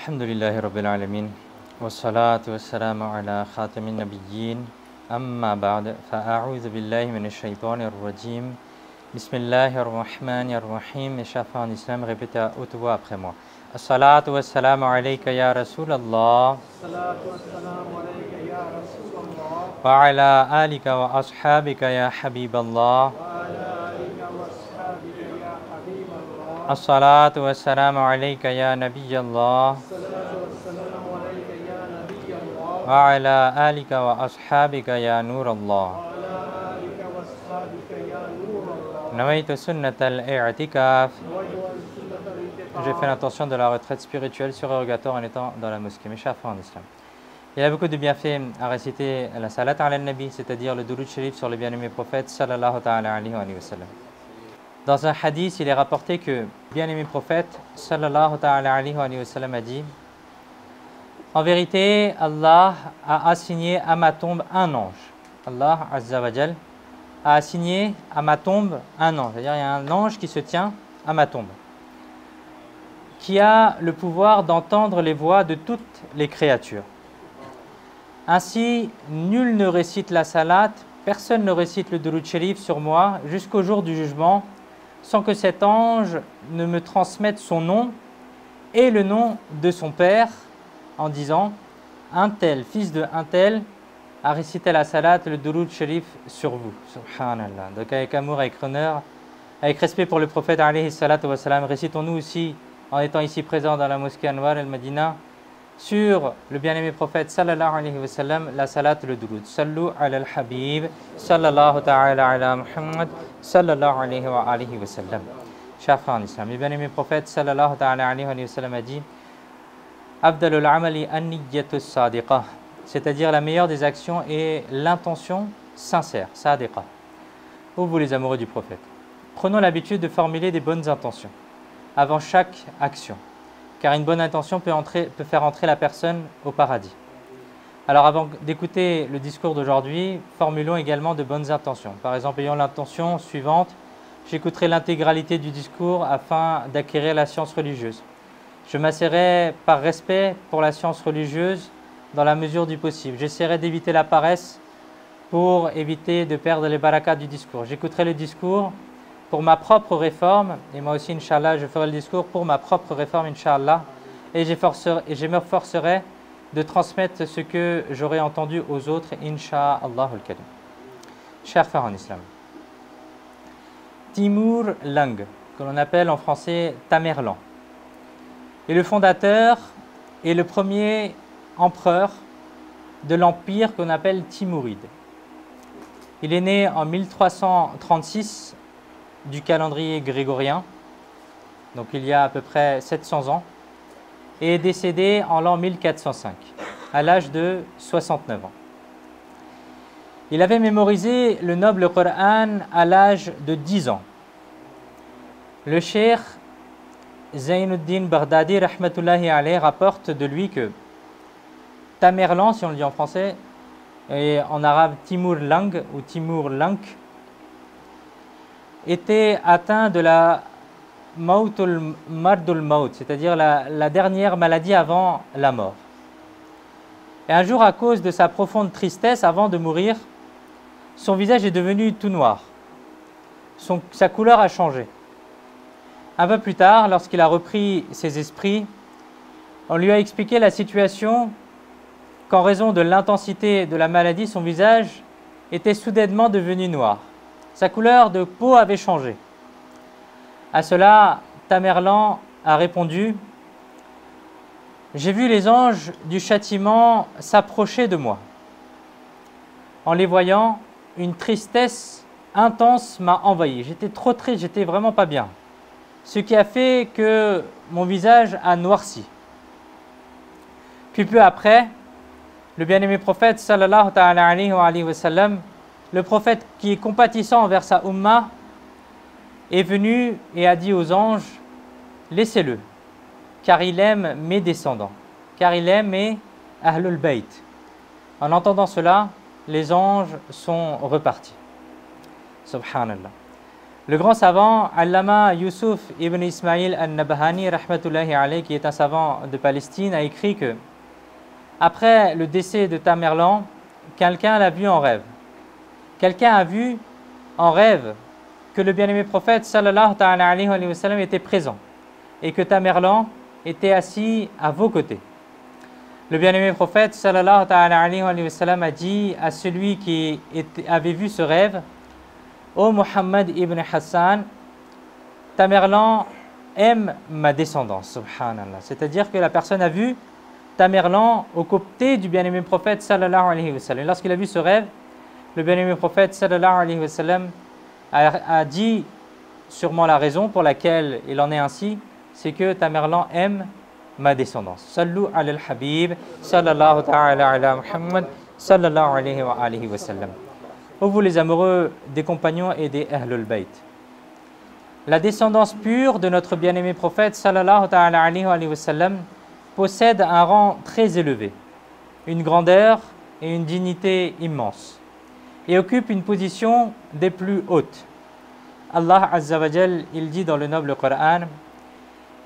الحمد لله رب العالمين والصلاة والسلام على خاتم النبيين أما بعد فأعوذ بالله من الشيطان الرجيم بسم الله الرحمن الرحيم. Mes chers frères en islam, répétez à haute voix après moi. As-salatu was-salamu alayka ya Rasulallah wa ala alika wa ashabika ya Habiballah. As-salatu was-salamu alayka ya Nabiyallah wa ala alika wa ashabika ya Nurallah. Nawaitu sunnat al-i'tikaf. J'ai fait l'intention de la retraite spirituelle surrogatoire en étant dans la mosquée. Mes chers frères en islam, il y a beaucoup de bienfaits à réciter la salat ala nabi, c'est-à-dire le Duroud Sharif sur le bien-aimé prophète sallallahu ta'ala alayhi wa sallam. Dans un hadith, il est rapporté que le bien-aimé prophète sallallahu ta'ala alayhi wa sallam a dit: en vérité, Allah a assigné à ma tombe un ange. Allah Azza wa Jal a assigné à ma tombe un ange, c'est-à-dire il y a un ange qui se tient à ma tombe, qui a le pouvoir d'entendre les voix de toutes les créatures. Ainsi, nul ne récite la salat, personne ne récite le Duroud Sharif sur moi jusqu'au jour du jugement, sans que cet ange ne me transmette son nom et le nom de son père, en disant: un tel, fils de un tel, a récité la salat, le Duroud Sharif sur vous. Subhanallah. Donc avec amour, avec honneur, avec respect pour le prophète alayhi salatu wa salam, récitons-nous aussi, en étant ici présents dans la mosquée Anwar al-Madina, sur le bien-aimé prophète sallallahu alayhi wa sallam, la salat, le Duroud. Sallu ala al-Habib, sallallahu ta'ala ala Muhammad, sallallahu alayhi wa alihi wa sallam. Chers frères en islam, le bien-aimé prophète sallallahu ta'ala alayhi wa sallam a dit: Abdalul amali an-niyyatu sadiqah, c'est-à-dire la meilleure des actions est l'intention sincère, sadiqah. Ô vous les amoureux du prophète, prenons l'habitude de formuler des bonnes intentions avant chaque action, car une bonne intention peut faire entrer la personne au paradis. Alors avant d'écouter le discours d'aujourd'hui, formulons également de bonnes intentions. Par exemple, ayons l'intention suivante: j'écouterai l'intégralité du discours afin d'acquérir la science religieuse. Je m'asserai par respect pour la science religieuse dans la mesure du possible. J'essaierai d'éviter la paresse pour éviter de perdre les barakas du discours. J'écouterai le discours pour ma propre réforme, et moi aussi, Inch'Allah, je ferai le discours pour ma propre réforme, Inch'Allah, et je me forcerai de transmettre ce que j'aurai entendu aux autres, Inch'Allah al-Karim. Chers frères en islam, Timur Lenk, que l'on appelle en français Tamerlan, est le fondateur et le premier empereur de l'empire qu'on appelle Timuride. Il est né en 1336 du calendrier grégorien, donc il y a à peu près 700 ans, et est décédé en l'an 1405, à l'âge de 69 ans. Il avait mémorisé le noble Coran à l'âge de 10 ans. Le cheikh Zainuddin Baghdadi rahmatullahi alayhi rapporte de lui que Tamerlan, si on le dit en français, et en arabe Timur Lenk ou Timur Lenk, était atteint de la mardul maut, c'est-à-dire la dernière maladie avant la mort. Et un jour, à cause de sa profonde tristesse avant de mourir, son visage est devenu tout noir. Sa couleur a changé. Un peu plus tard, lorsqu'il a repris ses esprits, on lui a expliqué la situation, qu'en raison de l'intensité de la maladie, son visage était soudainement devenu noir. Sa couleur de peau avait changé. À cela, Tamerlan a répondu: j'ai vu les anges du châtiment s'approcher de moi. En les voyant, une tristesse intense m'a envahi. J'étais trop triste, j'étais vraiment pas bien. Ce qui a fait que mon visage a noirci. Puis peu après, le bien-aimé prophète sallallahu ta'ala alayhi wa sallam, le prophète qui est compatissant envers sa umma, est venu et a dit aux anges: laissez-le, car il aime mes descendants, car il aime mes Ahlul Bayt. En entendant cela, les anges sont repartis. Subhanallah. Le grand savant Allama Yusuf ibn Ismail al-Nabhani, rahmatullahi alayhi, qui est un savant de Palestine, a écrit que après le décès de Tamerlan, quelqu'un l'a vu en rêve. Quelqu'un a vu en rêve que le bien-aimé prophète sallallahu alayhi wa sallam était présent et que Tamerlan était assis à vos côtés. Le bien-aimé prophète sallallahu alayhi wa sallam a dit à celui qui avait vu ce rêve: Ô Muhammad ibn Hassan, Tamerlan aime ma descendance, subhanallah. C'est-à-dire que la personne a vu Tamerlan aux côtés du bien-aimé prophète sallallahu alayhi wa sallam. Lorsqu'il a vu ce rêve, le bien-aimé prophète sallallahu alayhi wa sallam a dit sûrement la raison pour laquelle il en est ainsi, c'est que Tamerlan aime ma descendance. Sallu ala al-Habib sallallahu ta'ala ala Muhammad sallallahu alayhi wa sallam. Ô vous les amoureux des compagnons et des Ahlul Bayt. La descendance pure de notre bien-aimé prophète sallallahu ta'ala alayhi wa sallam possède un rang très élevé, une grandeur et une dignité immense, et occupe une position des plus hautes. Allah Azza wa Jal, il dit dans le noble Coran: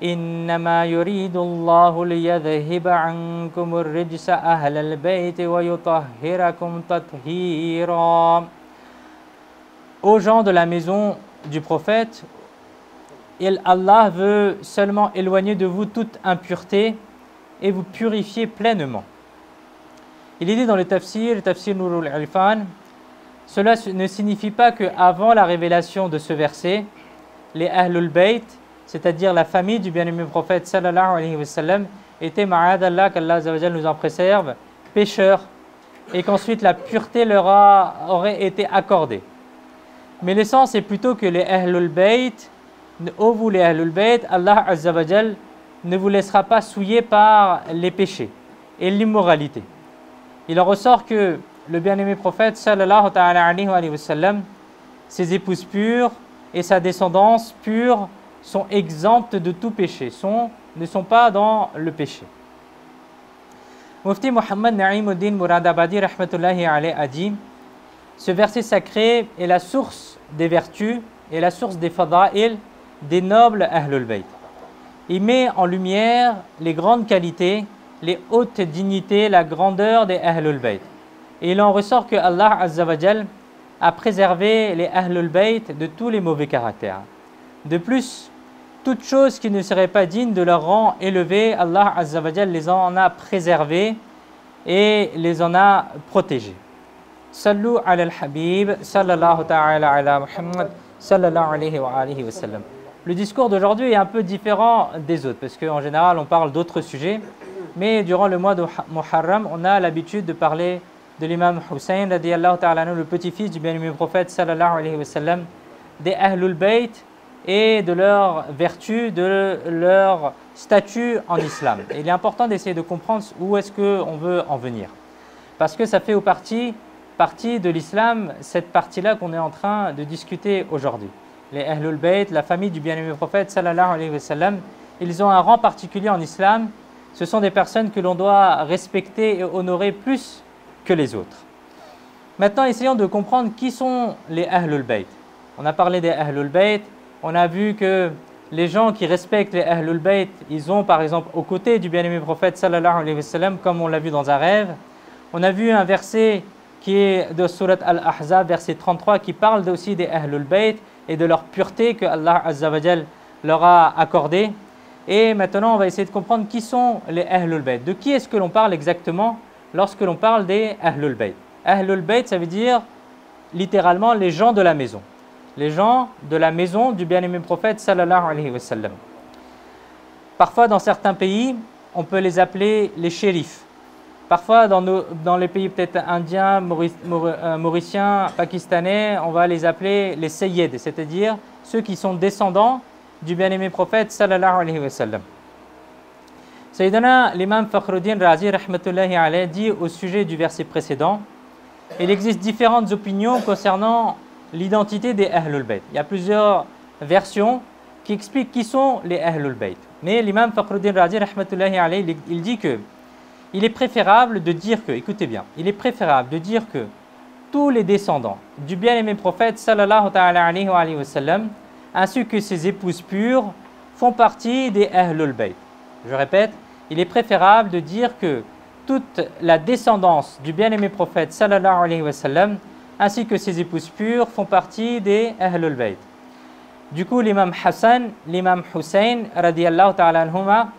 Innama yuridu Allahu liyadhhiba ankum ar-rijsa ahlal bayt wa yutahhirakum tathira. Aux gens de la maison du prophète, Allah veut seulement éloigner de vous toute impureté et vous purifier pleinement. Il est dit dans le tafsir Nurul Alfan, cela ne signifie pas qu'avant la révélation de ce verset, les Ahlul Bayt, c'est-à-dire la famille du bien-aimé prophète sallallahu alayhi wa sallam, étaient, ma'adallah, qu'Allah Azza wa Jal nous en préserve, pécheurs, et qu'ensuite la pureté leur aurait été accordée. Mais l'essence est plutôt que les Ahlul Bayt, ô vous les Ahlul Bayt, Allah Azza wa Jal ne vous laissera pas souiller par les péchés et l'immoralité. Il en ressort que le bien-aimé prophète sallallahu alayhi wa sallam, ses épouses pures et sa descendance pure sont exemptes de tout péché, ne sont pas dans le péché. Mufti Muhammad Na'imuddin Muradabadi rahmatullahi alayhi a dit: ce verset sacré est la source des vertus et la source des fada'il des nobles Ahlul Bayt. Il met en lumière les grandes qualités, les hautes dignités, la grandeur des Ahlul Bayt. Et il en ressort que Allah Azza wa Jal a préservé les Ahlul Bayt de tous les mauvais caractères. De plus, toute chose qui ne serait pas digne de leur rang élevé, Allah Azza wa Jal les en a préservés et les en a protégés. Sallu ala al-Habib sallallahu ta'ala ala Muhammad sallallahu alayhi wa sallam. Le discours d'aujourd'hui est un peu différent des autres parce qu'en général on parle d'autres sujets, mais durant le mois de Muharram, on a l'habitude de parler de l'imam Hussein radiyallahu ta'ala anhu, le petit-fils du bien-aimé prophète sallallahu alayhi wa sallam, des Ahlul Bayt et de leur vertu, de leur statut en islam. Et il est important d'essayer de comprendre où est-ce qu'on veut en venir. Parce que ça fait partie de l'islam, cette partie-là qu'on est en train de discuter aujourd'hui. Les Ahlul Bayt, la famille du bien-aimé prophète sallallahu alayhi wa sallam, ils ont un rang particulier en islam. Ce sont des personnes que l'on doit respecter et honorer plus que les autres. Maintenant, essayons de comprendre qui sont les Ahlul Bayt. On a parlé des Ahlul Bayt, on a vu que les gens qui respectent les Ahlul Bayt, ils ont par exemple aux côtés du bien-aimé prophète sallallahu alayhi wa sallam, comme on l'a vu dans un rêve. On a vu un verset qui est de Surat Al-Ahzab, verset 33, qui parle aussi des Ahlul Bayt et de leur pureté que Allah Azza wa Jal leur a accordé. Et maintenant, on va essayer de comprendre qui sont les Ahlul Bayt. De qui est-ce que l'on parle exactement lorsque l'on parle des Ahlul Bayt? Ahlul Bayt, ça veut dire littéralement les gens de la maison. Les gens de la maison du bien-aimé prophète sallallahu alayhi wa sallam. Parfois, dans certains pays, on peut les appeler les shérifs. Parfois, dans les pays peut-être indiens, mauriciens, pakistanais, on va les appeler les sayyids, c'est-à-dire ceux qui sont descendants du bien-aimé prophète sallallahu alayhi wa sallam. Sayyidina l'imam Fakhruddin Razi rahmatullahi alayhi dit au sujet du verset précédent: il existe différentes opinions concernant l'identité des Ahlul Bayt. Il y a plusieurs versions qui expliquent qui sont les Ahlul Bayt. Mais l'imam Fakhruddin Razi rahmatullahi alayhi, il dit que il est préférable de dire que, écoutez bien, il est préférable de dire que tous les descendants du bien-aimé prophète sallallahu alayhi wa sallam, ainsi que ses épouses pures, font partie des Ahlul Bayt. Je répète, il est préférable de dire que toute la descendance du bien-aimé prophète sallallahu alayhi wa sallam, ainsi que ses épouses pures, font partie des Ahlul Bayt. Du coup, l'imam Hassan, l'imam Hussein, radiyallahu ta'ala anhuma,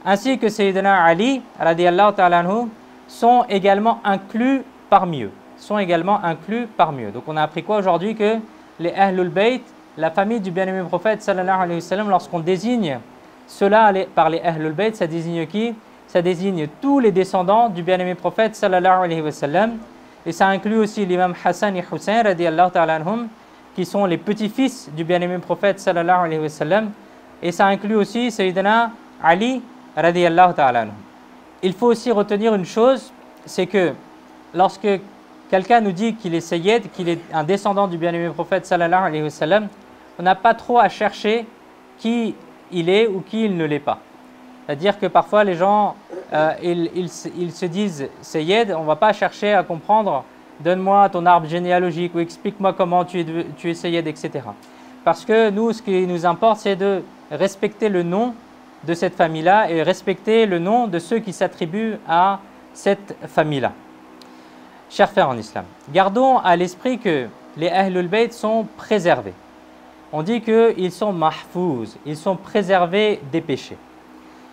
ainsi que Sayyidina Ali, radiyallahu ta'ala anhu, sont également inclus parmi eux. Donc on a appris quoi aujourd'hui? Que les Ahlul Bayt, la famille du bien-aimé prophète sallallahu alayhi wa sallam, lorsqu'on désigne cela par les Ahlul Bayt, ça désigne qui? Ça désigne tous les descendants du bien-aimé prophète sallallahu alayhi wa sallam. Et ça inclut aussi l'imam Hassan et Hussein, radiyallahu ta'ala anhum, qui sont les petits-fils du bien-aimé prophète sallallahu alayhi wa sallam. Et ça inclut aussi Sayyidina Ali, radiyallahu ta'ala anhu. Il faut aussi retenir une chose, c'est que lorsque quelqu'un nous dit qu'il est Sayyid, qu'il est un descendant du bien-aimé prophète sallallahu alayhi wa sallam, on n'a pas trop à chercher qui il est ou qui il ne l'est pas. C'est-à-dire que parfois les gens, ils se disent Sayyid, on ne va pas chercher à comprendre, donne-moi ton arbre généalogique ou explique-moi comment tu es Sayyid, etc. Parce que nous, ce qui nous importe, c'est de respecter le nom de cette famille-là et respecter le nom de ceux qui s'attribuent à cette famille-là. Chers frères en islam, gardons à l'esprit que les Ahlul Bayt sont préservés. On dit qu'ils sont mahfouz, ils sont préservés des péchés.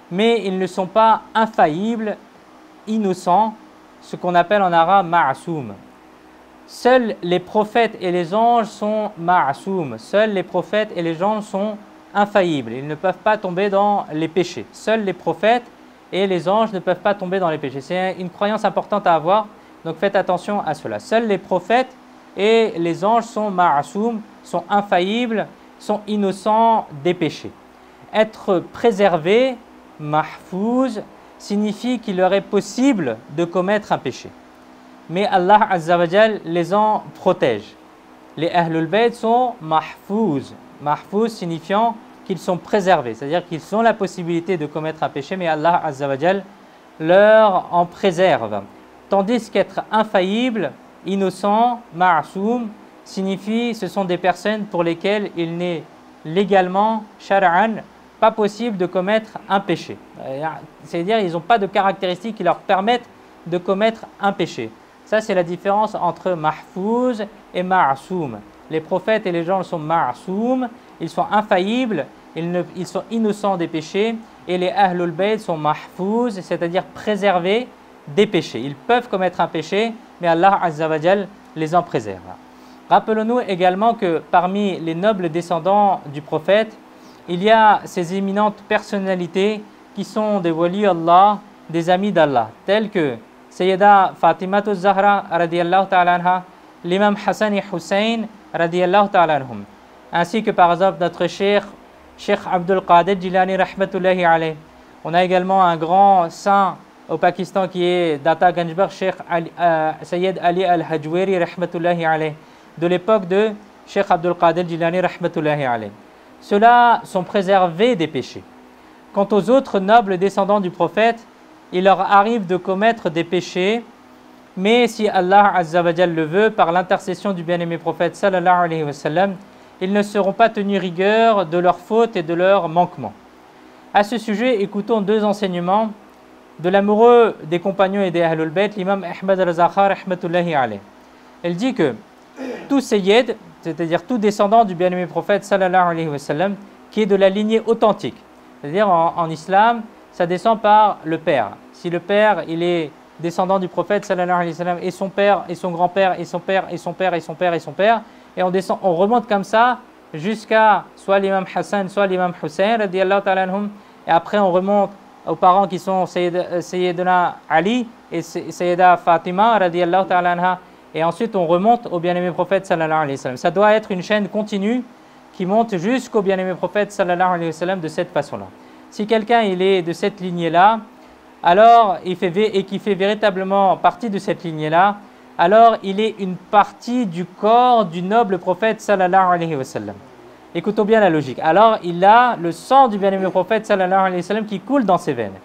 Mais ils ne sont pas infaillibles, innocents, ce qu'on appelle en arabe ma'asoum. Seuls les prophètes et les anges sont ma'asoum. Seuls les prophètes et les anges sont infaillibles. Ils ne peuvent pas tomber dans les péchés. Seuls les prophètes et les anges ne peuvent pas tomber dans les péchés. C'est une croyance importante à avoir, donc faites attention à cela. Seuls les prophètes et les anges sont ma'asoum, sont infaillibles, sont innocents des péchés. Être préservé, mahfouz, signifie qu'il leur est possible de commettre un péché. Mais Allah Azza wa Jal les en protège. Les Ahlul Bayt sont mahfouz. Mahfouz signifiant qu'ils sont préservés, c'est-à-dire qu'ils ont la possibilité de commettre un péché, mais Allah Azza wa Jal leur en préserve. Tandis qu'être infaillible, innocent, ma'soum, signifie ce sont des personnes pour lesquelles il n'est légalement, shar'an, pas possible de commettre un péché. C'est-à-dire qu'ils n'ont pas de caractéristiques qui leur permettent de commettre un péché. Ça, c'est la différence entre mahfouz et ma'soum. Les prophètes et les gens sont ma'soum, ils sont infaillibles, ils sont innocents des péchés, et les Ahlul Bayt sont mahfouz, c'est-à-dire préservés des péchés. Ils peuvent commettre un péché, mais Allah Azza wa Jal les en préserve. Rappelons-nous également que parmi les nobles descendants du prophète, il y a ces éminentes personnalités qui sont des wali Allah, des amis d'Allah, tels que Sayyida Fatima Zahra radiyallahu ta'ala anha, l'imam Hassan et Hussein radiyallahu ta'ala anhum, ainsi que par exemple notre Cheikh Abdul Qadir Jilani rahmatullahi alayh. On a également un grand saint au Pakistan qui est Data Ganjbar, Cheikh Sayyid Ali al-Hajweri rahmatullahi alayh, de l'époque de Cheikh Abdul Qadir Jilani rahmatullahi alayh. Ceux-là sont préservés des péchés. Quant aux autres nobles descendants du prophète, il leur arrive de commettre des péchés, mais si Allah Azza wa Jal le veut, par l'intercession du bien-aimé prophète sallallahu alayhi wa sallam, ils ne seront pas tenus rigueur de leurs fautes et de leurs manquements. À ce sujet, écoutons deux enseignements de l'amoureux des compagnons et des Ahlul Bayt, l'imam Ahmad al-Zakhar rahmatullahi alayh. Il dit que tout sayyid, c'est-à-dire tout descendant du bien-aimé prophète sallallahu alayhi wa sallam, qui est de la lignée authentique, c'est-à-dire en islam, ça descend par le père. Si le père, il est descendant du prophète sallallahu alayhi wa sallam, et son père, et son grand-père, et son père, et son père, et son père, et son père, et on descend, on remonte comme ça jusqu'à soit l'imam Hassan, soit l'imam Hussein, radiyallahu ta'ala anhum, et après on remonte aux parents qui sont Sayyidina Ali et Sayyida Fatima, radiyallahu ta'ala anha, et ensuite on remonte au bien-aimé prophète sallallahu alayhi wa sallam. Ça doit être une chaîne continue qui monte jusqu'au bien-aimé prophète sallallahu alayhi wa sallam de cette façon-là. Si quelqu'un il est de cette lignée-là, alors et qui fait véritablement partie de cette lignée-là, alors il est une partie du corps du noble prophète sallallahu alayhi wa sallam. Écoutons bien la logique. Alors il a le sang du bien-aimé prophète sallallahu alayhi wa sallam qui coule dans ses veines.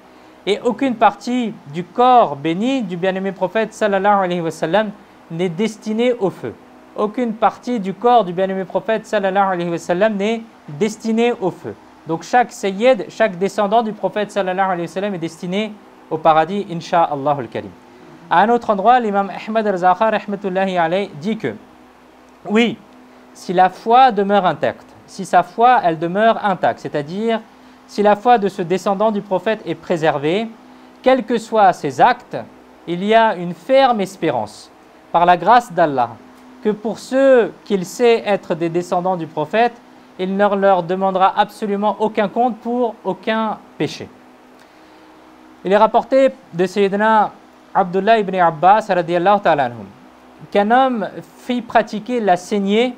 Et aucune partie du corps béni du bien-aimé prophète sallallahu alayhi wa sallam n'est destinée au feu. Aucune partie du corps du bien-aimé prophète sallallahu alayhi wa sallam n'est destinée au feu. Donc chaque sayyid, chaque descendant du prophète sallallahu alayhi wa sallam est destiné au paradis, insha'Allah al-Karim. À un autre endroit, l'imam Ahmad al-Zakhar rahmatullahi alayhi dit que oui, si la foi demeure intacte, si sa foi elle demeure intacte, c'est-à-dire si la foi de ce descendant du prophète est préservée, quels que soient ses actes, il y a une ferme espérance, par la grâce d'Allah, que pour ceux qu'il sait être des descendants du prophète, il ne leur demandera absolument aucun compte pour aucun péché. Il est rapporté de Sayyidina Abdullah ibn Abbas radiyallahu ta'ala anhum qu'un homme fit pratiquer la saignée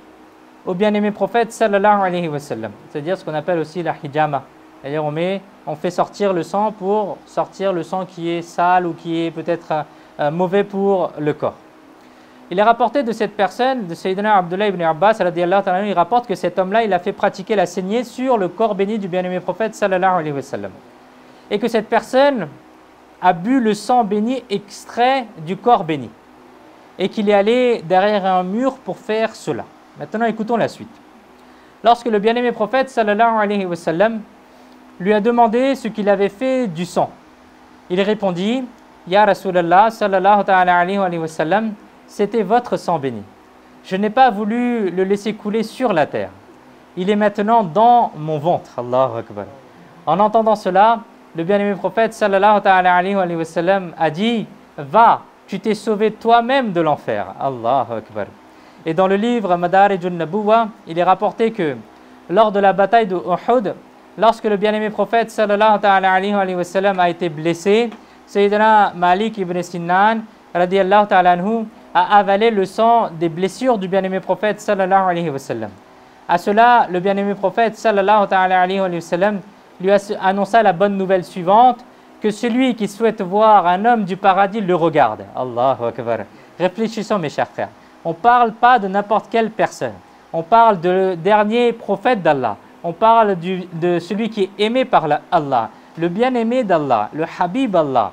au bien-aimé prophète sallallahu alayhi wa sallam, c'est-à-dire ce qu'on appelle aussi la hijama. C'est-à-dire on fait sortir le sang pour sortir le sang qui est sale ou qui est peut-être mauvais pour le corps. Il est rapporté de cette personne, de Sayyidina Abdullah ibn Abbas radiyallahu ta'ala anhu, il rapporte que cet homme-là, il a fait pratiquer la saignée sur le corps béni du bien-aimé prophète sallallahu alayhi wa sallam. Et que cette personne a bu le sang béni extrait du corps béni. Et qu'il est allé derrière un mur pour faire cela. Maintenant, écoutons la suite. Lorsque le bien-aimé prophète sallallahu alayhi wa sallam lui a demandé ce qu'il avait fait du sang, il répondit: Ya Rasulallah sallallahu alayhi wa sallam, c'était votre sang béni. Je n'ai pas voulu le laisser couler sur la terre. Il est maintenant dans mon ventre. Allahu Akbar. En entendant cela, le bien-aimé prophète sallallahu alayhi wa sallam a dit: Va, tu t'es sauvé toi-même de l'enfer. Allahu Akbar. Et dans le livre Madarijun Nabuwa, il est rapporté que lors de la bataille de Uhud, lorsque le bien-aimé prophète sallallahu alayhi wa sallam a été blessé, Sayyidina Malik ibn Sinan radiyallahu ta'ala anhu a avalé le sang des blessures du bien-aimé prophète sallallahu alayhi wa sallam. À cela, le bien-aimé prophète sallallahu alayhi wa sallam lui a annoncé la bonne nouvelle suivante, que celui qui souhaite voir un homme du paradis le regarde. Allahu Akbar. Réfléchissons mes chers frères. On ne parle pas de n'importe quelle personne. On parle du dernier prophète d'Allah. On parle de celui qui est aimé par Allah, le bien-aimé d'Allah, le Habib Allah.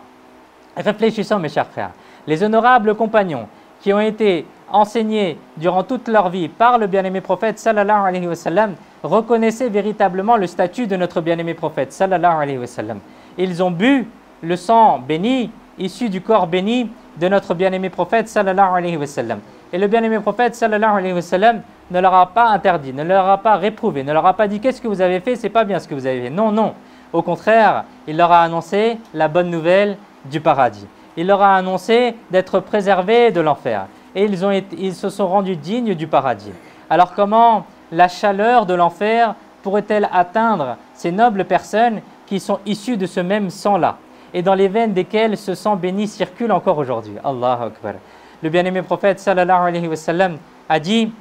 Réfléchissons mes chers frères. Les honorables compagnons qui ont été enseignés durant toute leur vie par le bien-aimé prophète sallallahu alayhi wa sallam reconnaissaient véritablement le statut de notre bien-aimé prophète sallallahu alayhi wa sallam. Ils ont bu le sang béni issu du corps béni de notre bien-aimé prophète sallallahu alayhi wa sallam. Et le bien-aimé prophète sallallahu alayhi wa sallam ne leur a pas interdit, ne leur a pas réprouvé, ne leur a pas dit qu'est-ce que vous avez fait, c'est pas bien ce que vous avez fait. Non, non. Au contraire, il leur a annoncé la bonne nouvelle du paradis. Il leur a annoncé d'être préservés de l'enfer. Et ils se sont rendus dignes du paradis. Alors comment la chaleur de l'enfer pourrait-elle atteindre ces nobles personnes qui sont issues de ce même sang-là et dans les veines desquelles ce sang béni circule encore aujourd'hui? Allahu Akbar. Le bien-aimé prophète sallallahu alayhi wa sallam a dit: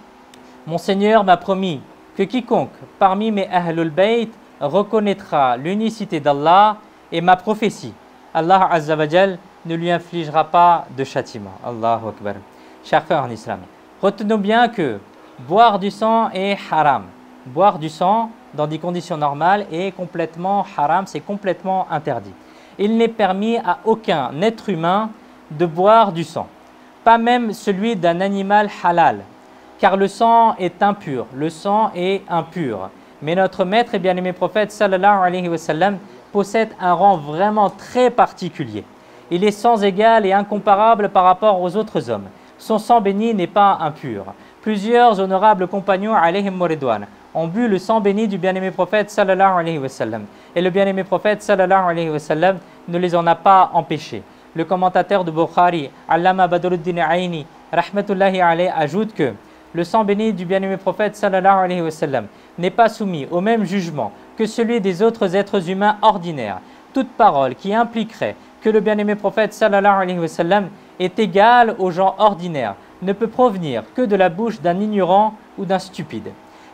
Mon Seigneur m'a promis que quiconque parmi mes Ahlul Bayt reconnaîtra l'unicité d'Allah et ma prophétie, Allah Azza wa Jal ne lui infligera pas de châtiment. Allahu Akbar. Chers frères en islam, retenons bien que boire du sang est haram. Boire du sang dans des conditions normales est complètement haram, c'est complètement interdit. Il n'est permis à aucun être humain de boire du sang, pas même celui d'un animal halal, car le sang est impur, le sang est impur. Mais notre maître et bien-aimé prophète sallallahu alayhi wa sallam possède un rang vraiment très particulier. Il est sans égal et incomparable par rapport aux autres hommes. Son sang béni n'est pas impur. Plusieurs honorables compagnons alayhim ridwan ont bu le sang béni du bien-aimé prophète sallallahu alayhi wa sallam. Et le bien-aimé prophète sallallahu alayhi wa sallam ne les en a pas empêchés. Le commentateur de Bukhari, Allama Badruddin Aini, rahmatullahi alayhi, ajoute que le sang béni du bien-aimé prophète sallallahu alayhi wa sallam n'est pas soumis au même jugement que celui des autres êtres humains ordinaires. Toute parole qui impliquerait que le bien-aimé prophète sallallahu alayhi wa sallam est égal aux gens ordinaires ne peut provenir que de la bouche d'un ignorant ou d'un stupide.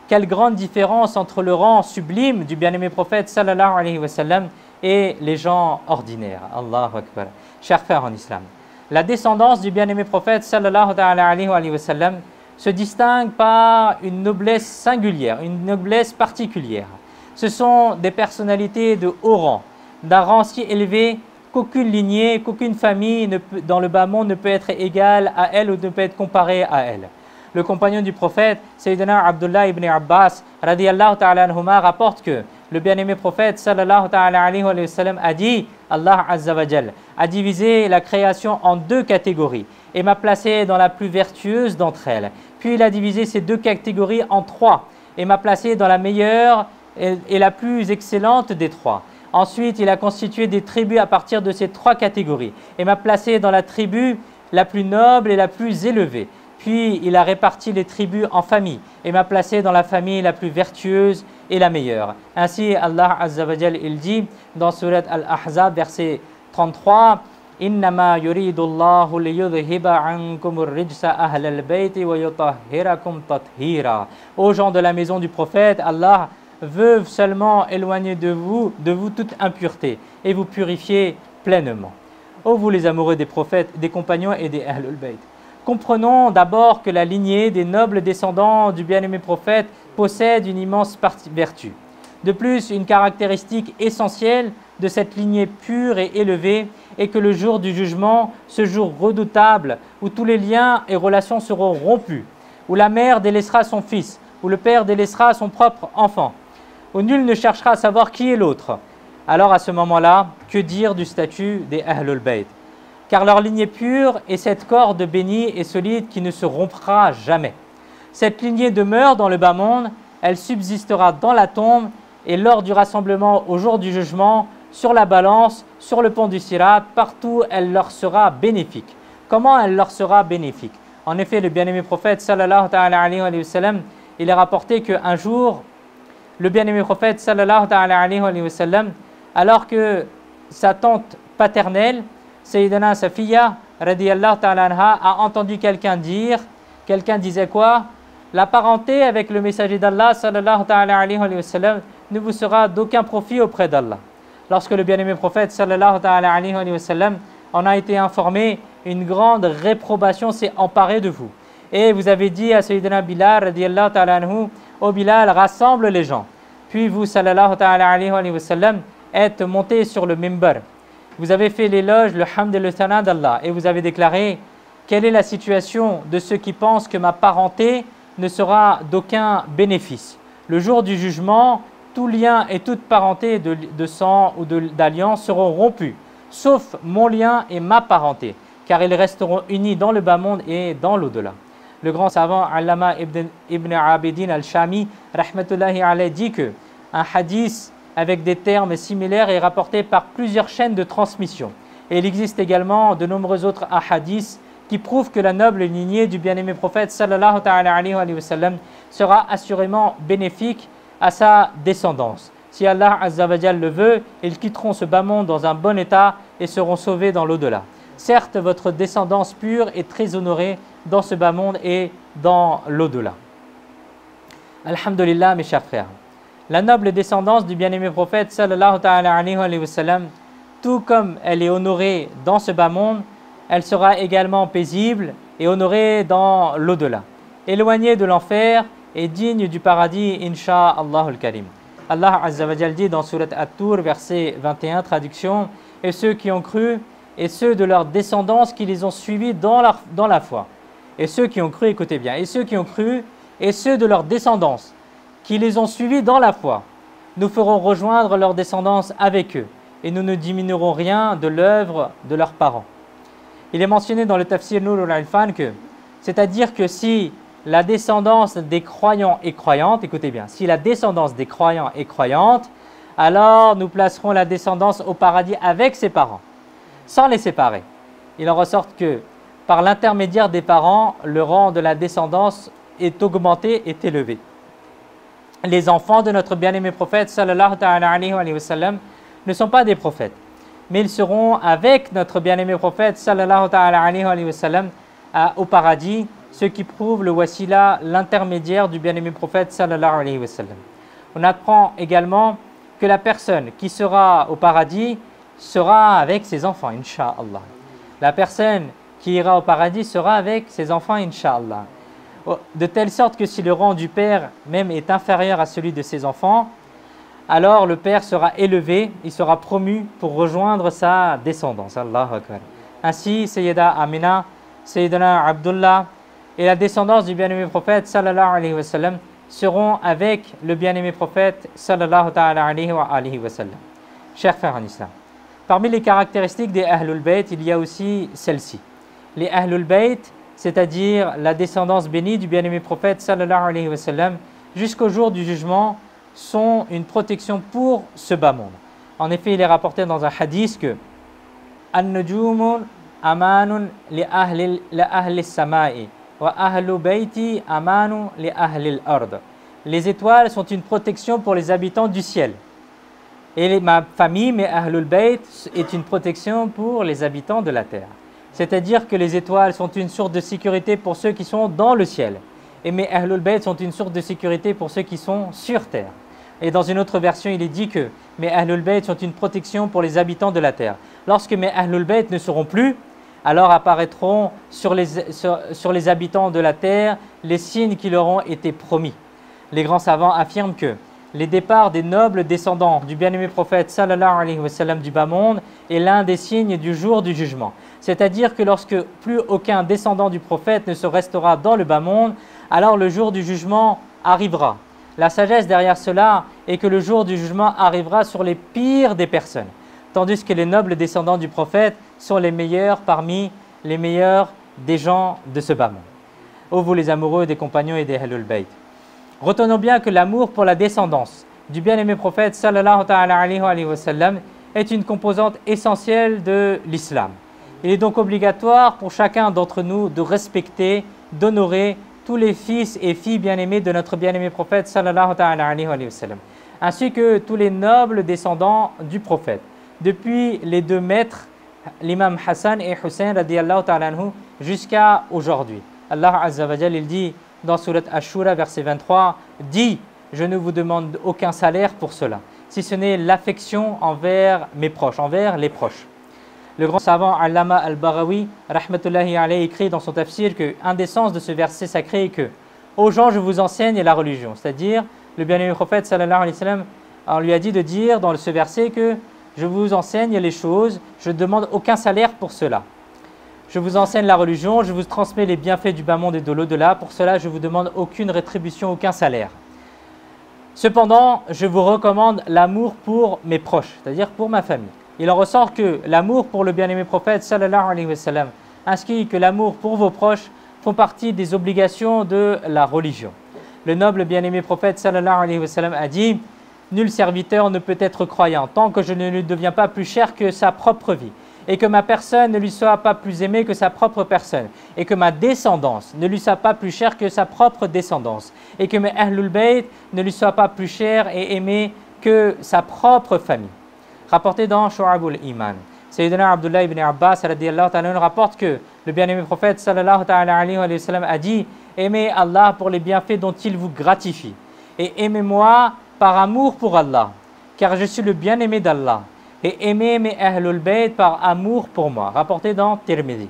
Quelle grande différence entre le rang sublime du bien-aimé prophète sallallahu alayhi wa sallam et les gens ordinaires. Allahu Akbar. Chers frères en islam, la descendance du bien-aimé prophète sallallahu alayhi wa sallam se distingue par une noblesse singulière, une noblesse particulière. Ce sont des personnalités de haut rang, d'un rang si élevé qu'aucune lignée, qu'aucune famille dans le bas monde ne peut être égale à elle ou ne peut être comparée à elle. Le compagnon du prophète, Sayyidina Abdullah ibn Abbas, radiyallahu ta'ala anhuma, rapporte que le bien-aimé prophète, sallallahu ta'ala alayhi wa sallam, a dit, Allah Azza wa Jal, a divisé la création en deux catégories et m'a placé dans la plus vertueuse d'entre elles. Puis il a divisé ces deux catégories en trois et m'a placé dans la meilleure et la plus excellente des trois. Ensuite, il a constitué des tribus à partir de ces trois catégories et m'a placé dans la tribu la plus noble et la plus élevée. Puis, il a réparti les tribus en familles et m'a placé dans la famille la plus vertueuse et la meilleure. Ainsi, Allah Azza wa Jal, il dit dans Surat Al-Ahzab, verset 33, « Innama yuridullahu liyudhiba ankumur rijsa ahlal bayti wa yutahhirakum tathira » Aux gens de la maison du prophète, Allah veut seulement éloigner de vous toute impureté et vous purifier pleinement. Ô vous les amoureux des prophètes, des compagnons et des Ahlul Bayt. Comprenons d'abord que la lignée des nobles descendants du bien-aimé prophète possède une immense vertu. De plus, une caractéristique essentielle de cette lignée pure et élevée est que le jour du jugement, ce jour redoutable où tous les liens et relations seront rompus, où la mère délaissera son fils, où le père délaissera son propre enfant, où nul ne cherchera à savoir qui est l'autre. Alors à ce moment-là, que dire du statut des Ahlul Bayt? Car leur lignée pure est cette corde bénie et solide qui ne se rompra jamais. Cette lignée demeure dans le bas monde, elle subsistera dans la tombe et lors du rassemblement au jour du jugement, sur la balance, sur le pont du Sirat, partout elle leur sera bénéfique. Comment elle leur sera bénéfique? En effet, le bien-aimé prophète sallallahu alayhi wa sallam, il est rapporté qu'un jour, le bien-aimé prophète sallallahu alayhi wa sallam, alors que sa tante paternelle, Sayyidina Safiya radiyallahu ta'ala anha, a entendu quelqu'un disait quoi? La parenté avec le messager d'Allah sallallahu alayhi wa sallam ne vous sera d'aucun profit auprès d'Allah. Lorsque le bien-aimé prophète sallallahu alayhi wa sallam en a été informé, une grande réprobation s'est emparée de vous. Et vous avez dit à Sayyidina Bilal radiyallahu ta'ala anhu, ô Bilal, rassemble les gens. Puis vous, sallallahu alayhi wa sallam, êtes monté sur le mimbar. Vous avez fait l'éloge, le hamd et le thana d'Allah. Et vous avez déclaré, quelle est la situation de ceux qui pensent que ma parenté ne sera d'aucun bénéfice? Le jour du jugement, tout lien et toute parenté de sang ou d'alliance seront rompus, sauf mon lien et ma parenté, car ils resteront unis dans le bas monde et dans l'au-delà. Le grand savant Allama ibn Abidin al-Shami rahmatullahi alayhi dit que un hadith avec des termes similaires est rapporté par plusieurs chaînes de transmission. Et il existe également de nombreux autres hadiths qui prouvent que la noble lignée du bien-aimé prophète sallallahu alayhi wa sallam sera assurément bénéfique à sa descendance. Si Allah Azza wa Jal le veut, ils quitteront ce bas monde dans un bon état et seront sauvés dans l'au-delà. Certes, votre descendance pure est très honorée dans ce bas monde et dans l'au-delà. Alhamdulillah, mes chers frères. La noble descendance du bien-aimé prophète sallallahu alayhi wa sallam, tout comme elle est honorée dans ce bas monde, elle sera également paisible et honorée dans l'au-delà. Éloignée de l'enfer et digne du paradis, insha'Allah al-Karim. Allah Azza wa Jal dit dans Surat At-Tur, verset 21, traduction, « Et ceux qui ont cru, et ceux de leur descendance qui les ont suivis dans la foi. » Et ceux qui ont cru, écoutez bien, et ceux qui ont cru, et ceux de leur descendance qui les ont suivis dans la foi. Nous ferons rejoindre leur descendance avec eux, et nous ne diminuerons rien de l'œuvre de leurs parents. Il est mentionné dans le Tafsir Nurul Alfan que, c'est-à-dire que si la descendance des croyants est croyante, écoutez bien, si la descendance des croyants est croyante, alors nous placerons la descendance au paradis avec ses parents, sans les séparer. Il en ressort que, par l'intermédiaire des parents, le rang de la descendance est augmenté, est élevé. Les enfants de notre bien-aimé prophète sallallahu alayhi wa sallam ne sont pas des prophètes, mais ils seront avec notre bien-aimé prophète sallallahu alayhi wa sallam au paradis, ce qui prouve le wasila, l'intermédiaire du bien-aimé prophète sallallahu alayhi wa sallam. On apprend également que la personne qui sera au paradis sera avec ses enfants, insha'Allah. La personne qui ira au paradis sera avec ses enfants, insha'Allah. De telle sorte que si le rang du père même est inférieur à celui de ses enfants, alors le père sera élevé, il sera promu pour rejoindre sa descendance. Allahu Akbar. Ainsi, Sayyida Amina, Sayyidina Abdullah et la descendance du bien-aimé prophète sallallahu alayhi wa sallam seront avec le bien-aimé prophète sallallahu alayhi wa sallam. Chers frères en islam, parmi les caractéristiques des Ahlul Bayt, il y a aussi celle-ci. Les Ahlul Bayt, c'est-à-dire la descendance bénie du bien-aimé prophète sallallahu alayhi wa sallam, jusqu'au jour du jugement, sont une protection pour ce bas monde. En effet, il est rapporté dans un hadith que An-nujumun amanun li ahli samai wa ahlu bayti amanun li ahli al-ard. Les étoiles sont une protection pour les habitants du ciel. Et ma famille, mes Ahlul Bayt, est une protection pour les habitants de la terre. C'est-à-dire que les étoiles sont une source de sécurité pour ceux qui sont dans le ciel. Et mes Ahlul Bayt sont une source de sécurité pour ceux qui sont sur terre. Et dans une autre version, il est dit que mes Ahlul Bayt sont une protection pour les habitants de la terre. Lorsque mes Ahlul Bayt ne seront plus, alors apparaîtront sur les habitants de la terre les signes qui leur ont été promis. Les grands savants affirment que les départs des nobles descendants du bien-aimé prophète sallallahu alayhi wa sallam du bas monde est l'un des signes du jour du jugement. C'est-à-dire que lorsque plus aucun descendant du prophète ne se restera dans le bas monde, alors le jour du jugement arrivera. La sagesse derrière cela est que le jour du jugement arrivera sur les pires des personnes, tandis que les nobles descendants du prophète sont les meilleurs parmi les meilleurs des gens de ce bas monde. Ô vous les amoureux des compagnons et des Ahlul Bayt, retenons bien que l'amour pour la descendance du bien-aimé prophète sallallahu alayhi wa sallam est une composante essentielle de l'islam. Il est donc obligatoire pour chacun d'entre nous de respecter, d'honorer tous les fils et filles bien-aimés de notre bien-aimé prophète sallallahu alayhi wa sallam, ainsi que tous les nobles descendants du prophète, depuis les deux maîtres, l'imam Hassan et Hussein radiyallahu ta'ala anhu, jusqu'à aujourd'hui. Allah Azza wa Jal, il dit dans Surat Ash-Shura, verset 23, « Dis, je ne vous demande aucun salaire pour cela, si ce n'est l'affection envers mes proches, envers les proches. » Le grand savant Allama al-Barawi, rahmatullahi alayhi, écrit dans son tafsir qu'un des sens de ce verset sacré est que « Aux gens, je vous enseigne la religion », c'est-à-dire le bien-aimé prophète sallallahu alayhi wa sallam, on lui a dit de dire dans ce verset que « Je vous enseigne les choses, je ne demande aucun salaire pour cela. Je vous enseigne la religion, je vous transmets les bienfaits du bas monde et de l'au-delà, pour cela je ne vous demande aucune rétribution, aucun salaire. Cependant, je vous recommande l'amour pour mes proches, c'est-à-dire pour ma famille. Il en ressort que l'amour pour le bien-aimé prophète sallallahu alayhi wa sallam, ainsi que l'amour pour vos proches, font partie des obligations de la religion. Le noble bien-aimé prophète sallallahu alayhi wa sallam a dit « Nul serviteur ne peut être croyant tant que je ne lui deviens pas plus cher que sa propre vie, et que ma personne ne lui soit pas plus aimée que sa propre personne, et que ma descendance ne lui soit pas plus chère que sa propre descendance, et que mes Ahlul Bayt ne lui soient pas plus chers et aimés que sa propre famille. » Rapporté dans Shu'abul Iman, Sayyidina Abdullah ibn Abbas radiyallahu ta'ala rapporte que le bien-aimé prophète sallallahu alayhi wa sallam a dit « Aimez Allah pour les bienfaits dont il vous gratifie, et aimez-moi par amour pour Allah, car je suis le bien-aimé d'Allah. Et aimez mes Ahlul Bayt par amour pour moi. » Rapporté dans Tirmidhi.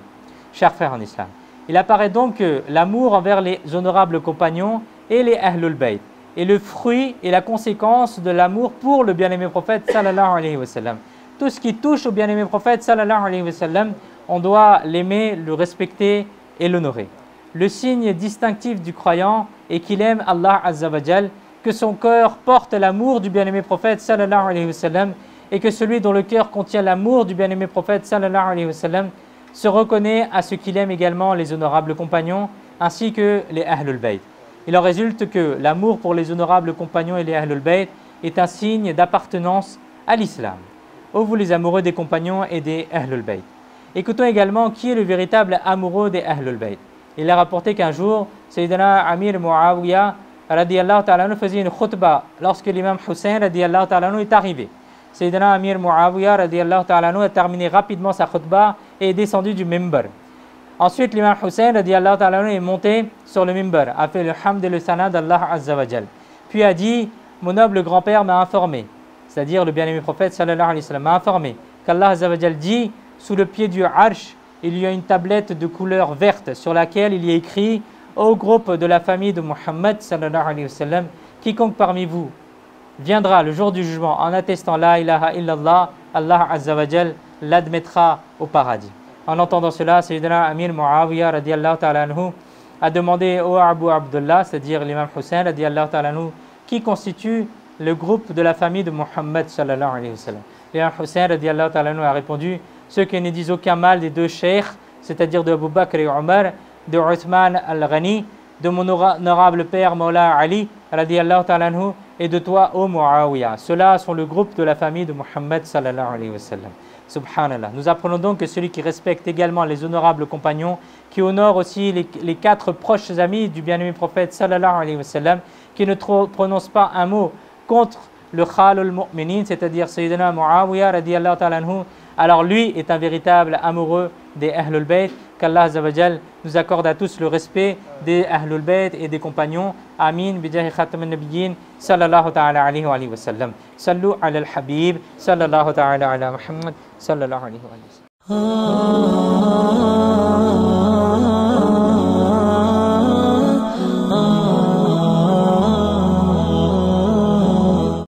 Chers frères en islam, il apparaît donc que l'amour envers les honorables compagnons et les Ahlul Bayt est le fruit et la conséquence de l'amour pour le bien-aimé prophète sallallahu alayhi wa sallam. Tout ce qui touche au bien-aimé prophète sallallahu alayhi wa sallam, on doit l'aimer, le respecter et l'honorer. Le signe distinctif du croyant est qu'il aime Allah Azza wa Jal, que son cœur porte l'amour du bien-aimé prophète sallallahu alayhi wa sallam, et que celui dont le cœur contient l'amour du bien-aimé prophète sallallahu alayhi wa sallam se reconnaît à ce qu'il aime également les honorables compagnons ainsi que les Ahlul Bayt. Il en résulte que l'amour pour les honorables compagnons et les Ahlul Bayt est un signe d'appartenance à l'islam. Ô vous les amoureux des compagnons et des Ahlul Bayt, écoutons également qui est le véritable amoureux des Ahlul Bayt. Il a rapporté qu'un jour, Sayyidina Amir Muawiyah radiyallahu ta'ala anhu faisait une khutbah lorsque l'imam Hussein radiyallahu ta'ala anhu est arrivé. Sayyidina Amir Muawiyah radiyallahu ta'ala anhu a terminé rapidement sa khutbah et est descendu du mimbar. Ensuite, l'imam Hussein radiyallahu ta'ala anhu est monté sur le mimbar, a fait le hamd et le sana d'Allah Azza wa Jal. Puis a dit « Mon noble grand-père m'a informé », c'est-à-dire le bien-aimé prophète sallallahu alayhi wa sallam m'a informé qu'Allah Azza wa Jal dit « Sous le pied du arsh, il y a une tablette de couleur verte sur laquelle il y a écrit « Au groupe de la famille de Muhammad sallallahu alayhi wa sallam, quiconque parmi vous viendra le jour du jugement en attestant La ilaha illallah, Allah Azza wa Jal l'admettra au paradis. En entendant cela, Sayyidina Amir Muawiyah radiallahu ta'ala anhu a demandé au Abu Abdullah, c'est-à-dire l'imam Hussein radiallahu ta'ala anhu, qui constitue le groupe de la famille de Muhammad sallallahu alayhi wa sallam. L'imam Hussein radiallahu ta'ala anhu a répondu, ceux qui ne disent aucun mal des deux cheikhs, c'est-à-dire de Abu Bakr et Omar, de Uthman al-Ghani, de mon honorable père Mawla Ali radiallahu ta'ala anhu, et de toi, ô Muawiyah. Ceux-là sont le groupe de la famille de Muhammad sallallahu alayhi wa sallam. Subhanallah. Nous apprenons donc que celui qui respecte également les honorables compagnons, qui honore aussi les quatre proches amis du bien-aimé prophète sallallahu alayhi wa sallam, qui ne prononce pas un mot contre le Khalul Mu'minin, c'est-à-dire Sayyidina Muawiyah radiallahu ta'ala anhu, alors lui est un véritable amoureux des Ahlul Bayt. Qu'Allah Azza wa Jal nous accorde à tous le respect des Ahlul Bayt et des compagnons. Amin. Bijahi Khatam al-Nabiyyin sallallahu ta'ala alayhi wa sallam. Sallu ala al-Habib sallallahu ta'ala ala Muhammad sallallahu alayhi wa sallam.